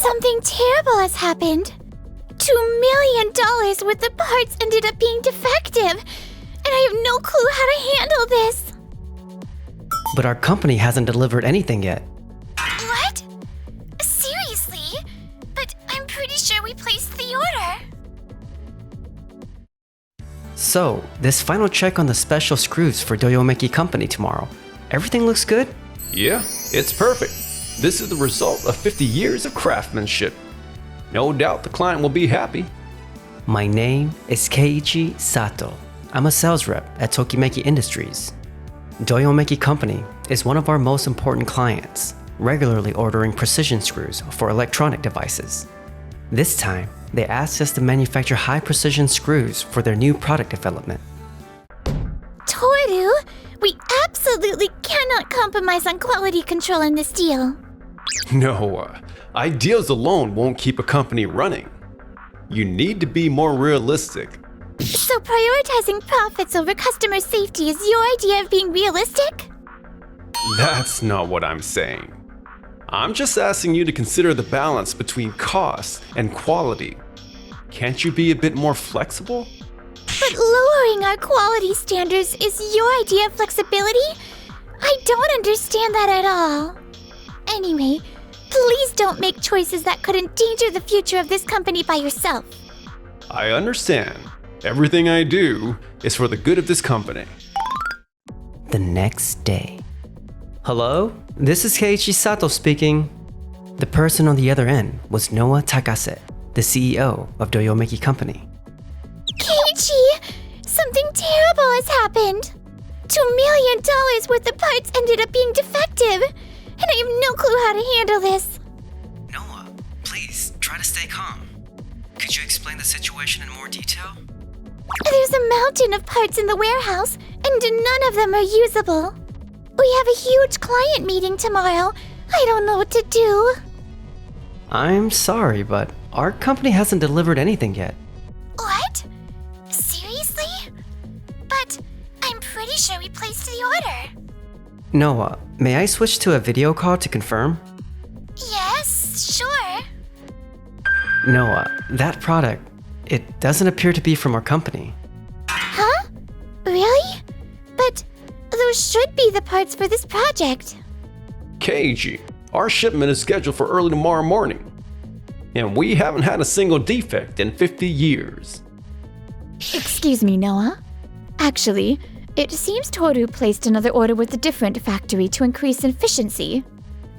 Something terrible has happened. $2 million worth of parts ended up being defective, and I have no clue how to handle this. But our company hasn't delivered anything yet. What? Seriously? But I'm pretty sure we placed the order. So, this final check on the special screws for Doyomeki Company tomorrow. Everything looks good? Yeah, it's perfect. This is the result of 50 years of craftsmanship. No doubt the client will be happy. My name is Keiichi Sato. I'm a sales rep at Tokimeki Industries. Doyomeki Company is one of our most important clients, regularly ordering precision screws for electronic devices. This time, they asked us to manufacture high-precision screws for their new product development. Toru, we absolutely cannot compromise on quality control in this deal. No, ideals alone won't keep a company running. You need to be more realistic. So prioritizing profits over customer safety is your idea of being realistic? That's not what I'm saying. I'm just asking you to consider the balance between cost and quality. Can't you be a bit more flexible? But lowering our quality standards is your idea of flexibility? I don't understand that at all. Anyway, please don't make choices that could endanger the future of this company by yourself. I understand. Everything I do is for the good of this company. The next day. Hello? This is Keiichi Sato speaking. The person on the other end was Noah Takase, the CEO of Doyomeki Company. Keiichi! Something terrible has happened! $2 million worth of parts ended up being defective, and I have no clue how to handle this. Noah, please try to stay calm. Could you explain the situation in more detail? There's a mountain of parts in the warehouse, and none of them are usable. We have a huge client meeting tomorrow. I don't know what to do. I'm sorry, but our company hasn't delivered anything yet. What? Seriously? But I'm pretty sure we placed the order. Noah, may I switch to a video call to confirm? Yes, sure. Noah, that product, it doesn't appear to be from our company. Huh? Really? But those should be the parts for this project. Keiji, our shipment is scheduled for early tomorrow morning, and we haven't had a single defect in 50 years. Excuse me, Noah. Actually, it seems Toru placed another order with a different factory to increase efficiency.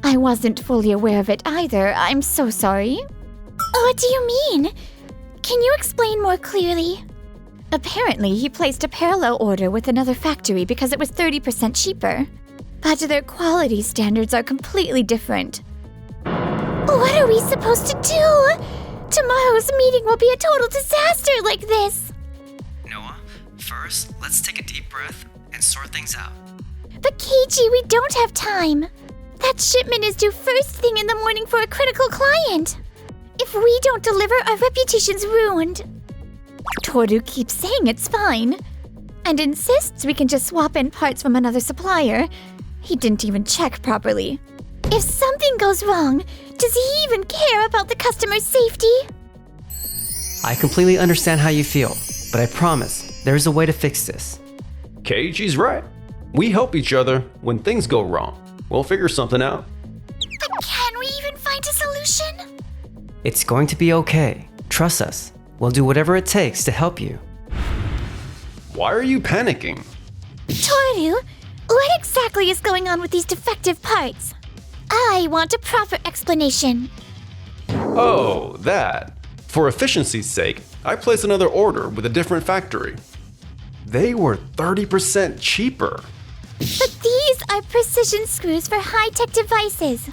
I wasn't fully aware of it either. I'm so sorry. What do you mean? Can you explain more clearly? Apparently, he placed a parallel order with another factory because it was 30% cheaper. But their quality standards are completely different. What are we supposed to do? Tomorrow's meeting will be a total disaster like this. Noah, first, let's take a deep breath and sort things out. But Keiichi, we don't have time. That shipment is due first thing in the morning for a critical client. If we don't deliver, our reputation's ruined. Toru keeps saying it's fine, and insists we can just swap in parts from another supplier. He didn't even check properly. If something goes wrong, does he even care about the customer's safety? I completely understand how you feel, but I promise there's a way to fix this. Keiji's right. We help each other when things go wrong. We'll figure something out. But can we even find a solution? It's going to be okay. Trust us. We'll do whatever it takes to help you. Why are you panicking? Toru, what exactly is going on with these defective parts? I want a proper explanation. Oh, that. For efficiency's sake, I placed another order with a different factory. They were 30% cheaper. But these are precision screws for high-tech devices.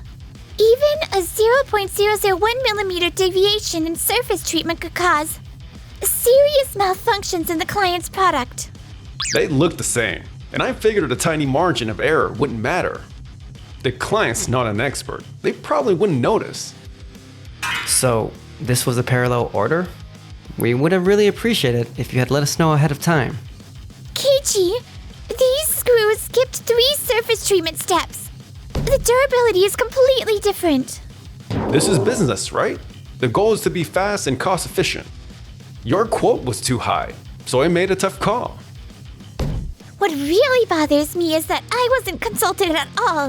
Even a 0.001mm deviation in surface treatment could cause serious malfunctions in the client's product. They look the same, and I figured a tiny margin of error wouldn't matter. The client's not an expert. They probably wouldn't notice. So, this was a parallel order? We would have really appreciated if you had let us know ahead of time. Keiichi, these screws skipped 3 surface treatment steps. The durability is completely different. This is business, right? The goal is to be fast and cost efficient. Your quote was too high, so I made a tough call. What really bothers me is that I wasn't consulted at all.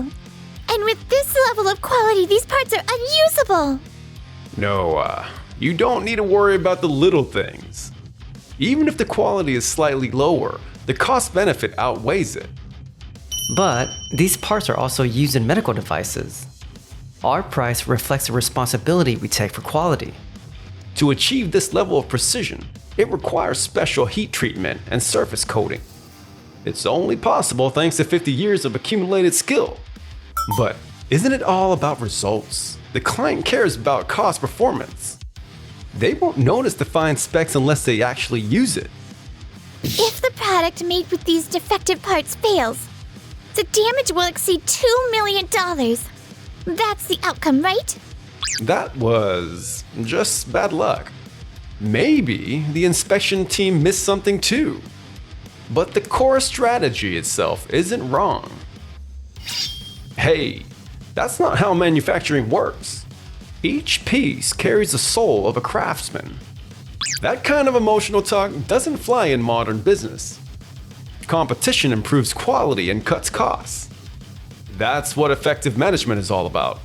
And with this level of quality, these parts are unusable. No, you don't need to worry about the little things. Even if the quality is slightly lower, the cost benefit outweighs it. But these parts are also used in medical devices. Our price reflects the responsibility we take for quality. To achieve this level of precision, it requires special heat treatment and surface coating. It's only possible thanks to 50 years of accumulated skill. But isn't it all about results? The client cares about cost performance. They won't notice the fine specs unless they actually use it. If the product made with these defective parts fails, the damage will exceed $2 million. That's the outcome, right? That was just bad luck. Maybe the inspection team missed something too. But the core strategy itself isn't wrong. Hey, that's not how manufacturing works. Each piece carries the soul of a craftsman. That kind of emotional talk doesn't fly in modern business. Competition improves quality and cuts costs. That's what effective management is all about.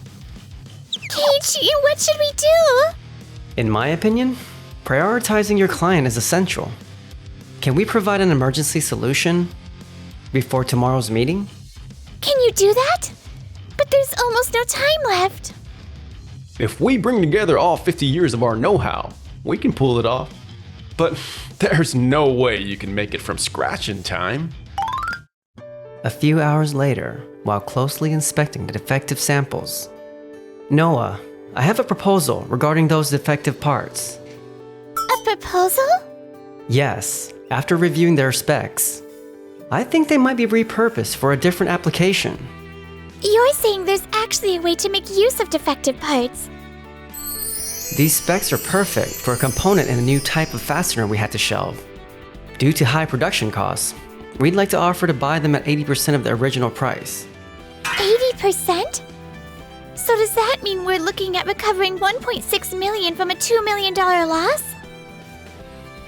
Keiichi, what should we do? In my opinion, prioritizing your client is essential. Can we provide an emergency solution before tomorrow's meeting? Can you do that? But there's almost no time left. If we bring together all 50 years of our know-how, we can pull it off. But there's no way you can make it from scratch in time. A few hours later, while closely inspecting the defective samples, Noah, I have a proposal regarding those defective parts. A proposal? Yes, after reviewing their specs, I think they might be repurposed for a different application. You're saying there's actually a way to make use of defective parts. These specs are perfect for a component in a new type of fastener we had to shelve. Due to high production costs, we'd like to offer to buy them at 80% of the original price. 80%? So does that mean we're looking at recovering $1.6 million from a $2 million loss?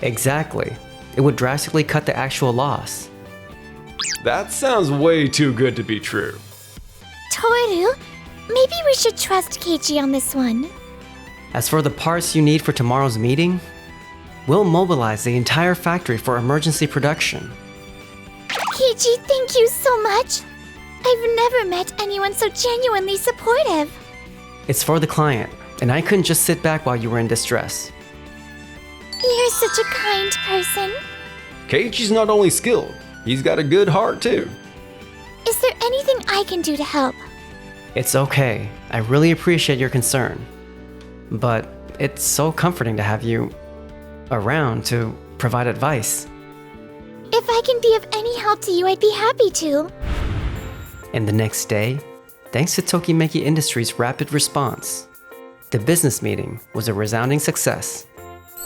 Exactly. It would drastically cut the actual loss. That sounds way too good to be true. Toru, maybe we should trust Keiichi on this one. As for the parts you need for tomorrow's meeting, we'll mobilize the entire factory for emergency production. Keiichi, thank you so much. I've never met anyone so genuinely supportive. It's for the client, and I couldn't just sit back while you were in distress. You're such a kind person. Keiichi's not only skilled, he's got a good heart too. Is there anything I can do to help? It's okay. I really appreciate your concern. But it's so comforting to have you around to provide advice. If I can be of any help to you, I'd be happy to. And the next day, thanks to Tokimeki Industries' rapid response, the business meeting was a resounding success.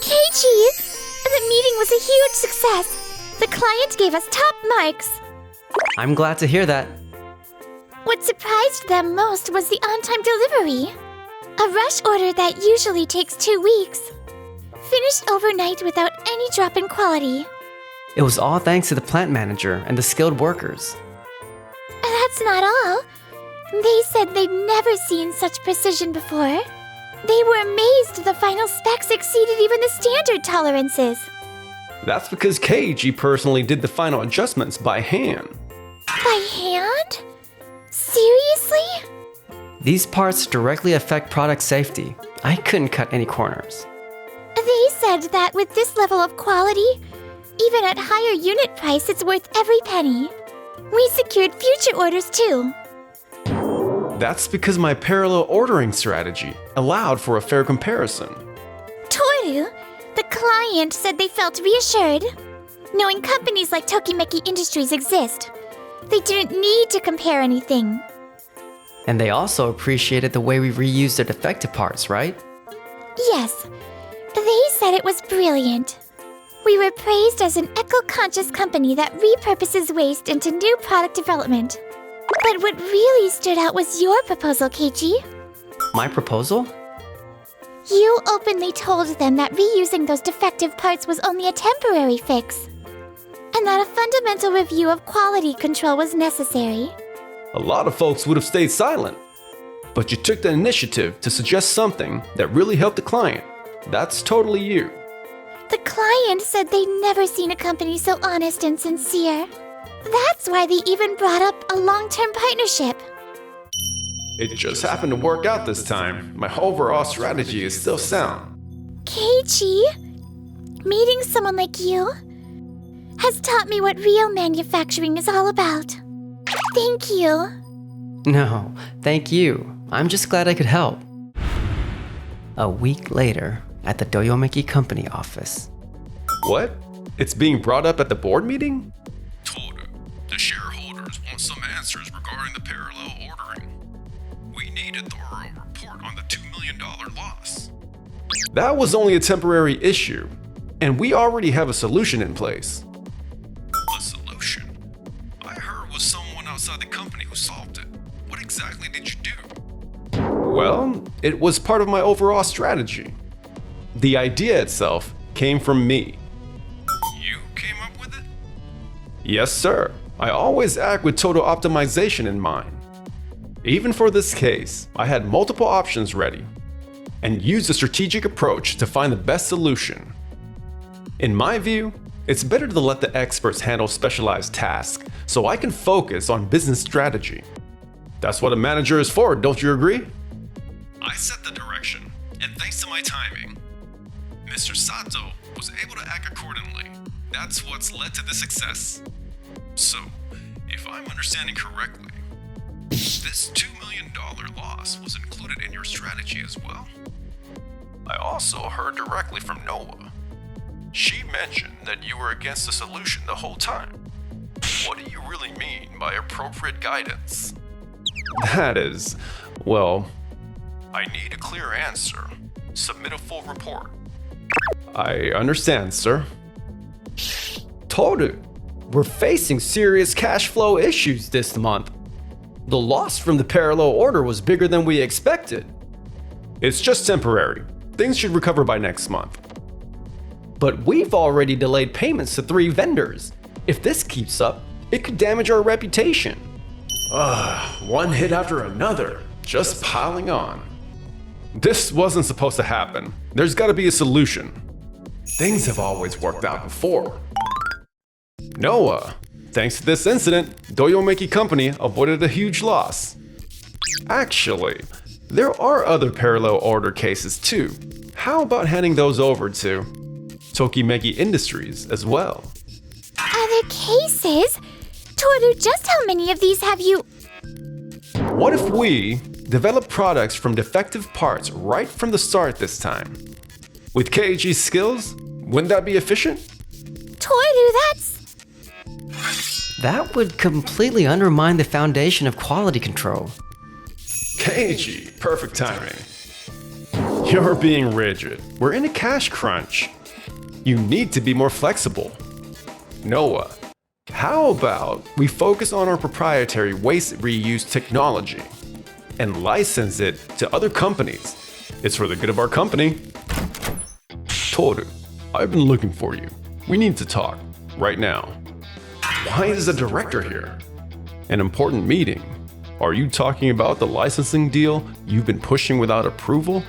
Keiichi! The meeting was a huge success. The client gave us top marks. I'm glad to hear that. What surprised them most was the on-time delivery. A rush order that usually takes 2 weeks. Finished overnight without any drop in quality. It was all thanks to the plant manager and the skilled workers. That's not all. They said they'd never seen such precision before. They were amazed the final specs exceeded even the standard tolerances. That's because Keiichi personally did the final adjustments by hand. By hand? Seriously? These parts directly affect product safety. I couldn't cut any corners. They said that with this level of quality, even at higher unit price, it's worth every penny. We secured future orders too. That's because my parallel ordering strategy allowed for a fair comparison. Toru, the client said they felt reassured. Knowing companies like Tokimeki Industries exist, they didn't need to compare anything. And they also appreciated the way we reused their defective parts, right? Yes, they said it was brilliant. We were praised as an eco-conscious company that repurposes waste into new product development. But what really stood out was your proposal, Keiichi. My proposal? You openly told them that reusing those defective parts was only a temporary fix, and that a fundamental review of quality control was necessary. A lot of folks would have stayed silent. But you took the initiative to suggest something that really helped the client. That's totally you. The client said they'd never seen a company so honest and sincere. That's why they even brought up a long-term partnership. It just happened to work out this time. My overall strategy is still sound. Keiichi, meeting someone like you has taught me what real manufacturing is all about. Thank you. No, thank you. I'm just glad I could help. A week later, at the Doyomeki company office. What? It's being brought up at the board meeting? Toru, the shareholders want some answers regarding the parallel ordering. We need a thorough report on the $2 million loss. That was only a temporary issue, and we already have a solution in place. A solution? I heard it was someone outside the company who solved it. What exactly did you do? Well, it was part of my overall strategy. The idea itself came from me. You came up with it? Yes, sir. I always act with total optimization in mind. Even for this case, I had multiple options ready and used a strategic approach to find the best solution. In my view, it's better to let the experts handle specialized tasks so I can focus on business strategy. That's what a manager is for, don't you agree? I set the direction, and thanks to my timing, Mr. Sato was able to act accordingly. That's what's led to the success. So, if I'm understanding correctly, this $2 million loss was included in your strategy as well? I also heard directly from Noah. She mentioned that you were against the solution the whole time. What do you really mean by appropriate guidance? That is, well, I need a clear answer. Submit a full report. I understand, sir. Toru, we're facing serious cash flow issues this month. The loss from the parallel order was bigger than we expected. It's just temporary. Things should recover by next month. But we've already delayed payments to 3 vendors. If this keeps up, it could damage our reputation. One hit after another, just piling on. This wasn't supposed to happen. There's gotta be a solution. Things have always worked out before. Noah, thanks to this incident, Doyomeki Company avoided a huge loss. Actually, there are other parallel order cases too. How about handing those over to Tokimeki Industries as well? Other cases? Toru, just how many of these have you... What if we develop products from defective parts right from the start this time? With Keiichi's skills, wouldn't that be efficient? Toru, that's... That would completely undermine the foundation of quality control. Keiichi, perfect timing. You're being rigid. We're in a cash crunch. You need to be more flexible. Noah, how about we focus on our proprietary waste reuse technology and license it to other companies? It's for the good of our company. Toru, I've been looking for you. We need to talk right now. Why is the director here? An important meeting. Are you talking about the licensing deal you've been pushing without approval?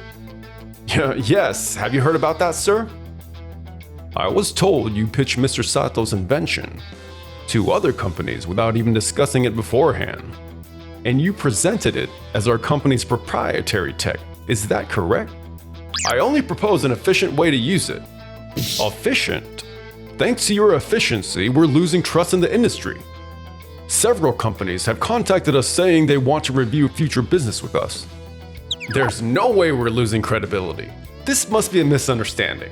Yes, have you heard about that, sir? I was told you pitched Mr. Sato's invention to other companies without even discussing it beforehand. And you presented it as our company's proprietary tech. Is that correct? I only propose an efficient way to use it. Efficient? Thanks to your efficiency, we're losing trust in the industry. Several companies have contacted us saying they want to review future business with us. There's no way we're losing credibility. This must be a misunderstanding.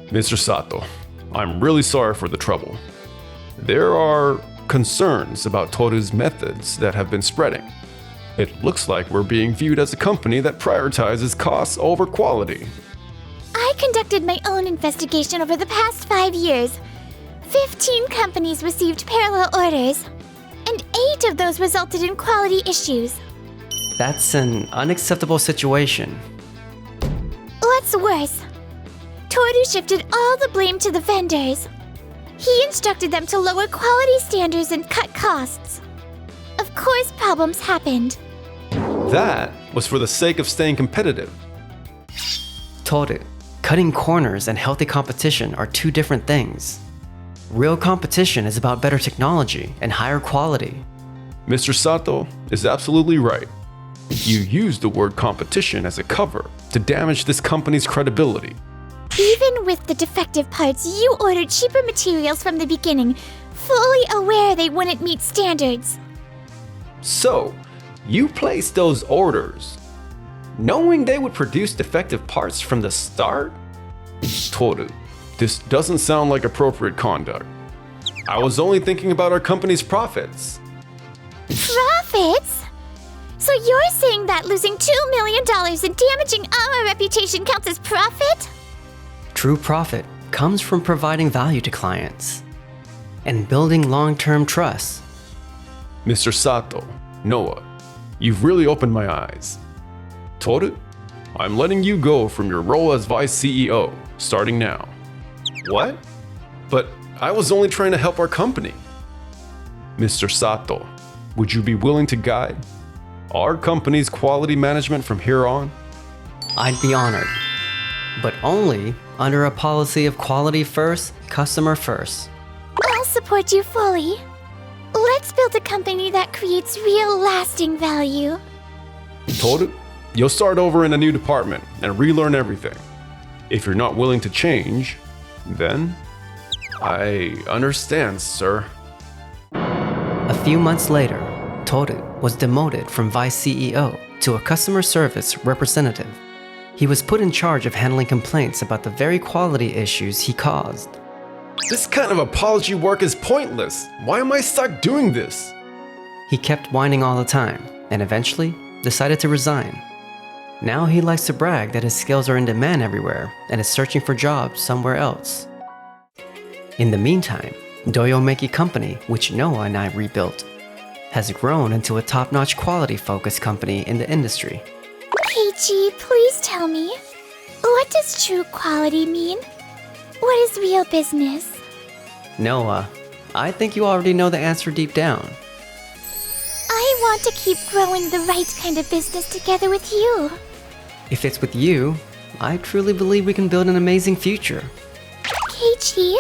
Mr. Sato, I'm really sorry for the trouble. There are concerns about Toru's methods that have been spreading. It looks like we're being viewed as a company that prioritizes costs over quality. I conducted my own investigation over the past 5 years. 15 companies received parallel orders, and 8 of those resulted in quality issues. That's an unacceptable situation. What's worse, Toru shifted all the blame to the vendors. He instructed them to lower quality standards and cut costs. Of course, problems happened. That was for the sake of staying competitive. Toru, cutting corners and healthy competition are two different things. Real competition is about better technology and higher quality. Mr. Sato is absolutely right. You used the word competition as a cover to damage this company's credibility. Even with the defective parts, you ordered cheaper materials from the beginning, fully aware they wouldn't meet standards. So, you placed those orders, knowing they would produce defective parts from the start? Toru, this doesn't sound like appropriate conduct. I was only thinking about our company's profits. Profits? So you're saying that losing $2 million and damaging our reputation counts as profit? True profit comes from providing value to clients and building long-term trust. Mr. Sato, Noah, you've really opened my eyes. Toru, I'm letting you go from your role as Vice CEO, starting now. What? But I was only trying to help our company. Mr. Sato, would you be willing to guide our company's quality management from here on? I'd be honored, but only under a policy of quality first, customer first. I'll support you fully. Let's build a company that creates real lasting value. Toru, you'll start over in a new department and relearn everything. If you're not willing to change, then I understand, sir. A few months later, Toru was demoted from Vice CEO to a customer service representative. He was put in charge of handling complaints about the very quality issues he caused. This kind of apology work is pointless. Why am I stuck doing this? He kept whining all the time and eventually decided to resign. Now he likes to brag that his skills are in demand everywhere and is searching for jobs somewhere else. In the meantime, DOVA-SYNDROME Company, which Noah and I rebuilt, has grown into a top-notch quality-focused company in the industry. Keiichi, please tell me, what does true quality mean? What is real business? Noah, I think you already know the answer deep down. I want to keep growing the right kind of business together with you. If it's with you, I truly believe we can build an amazing future. Keiichi,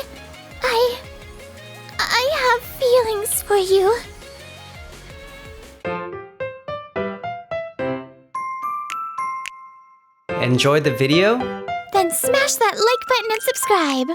I have feelings for you. Enjoy the video? Then smash that like button and subscribe.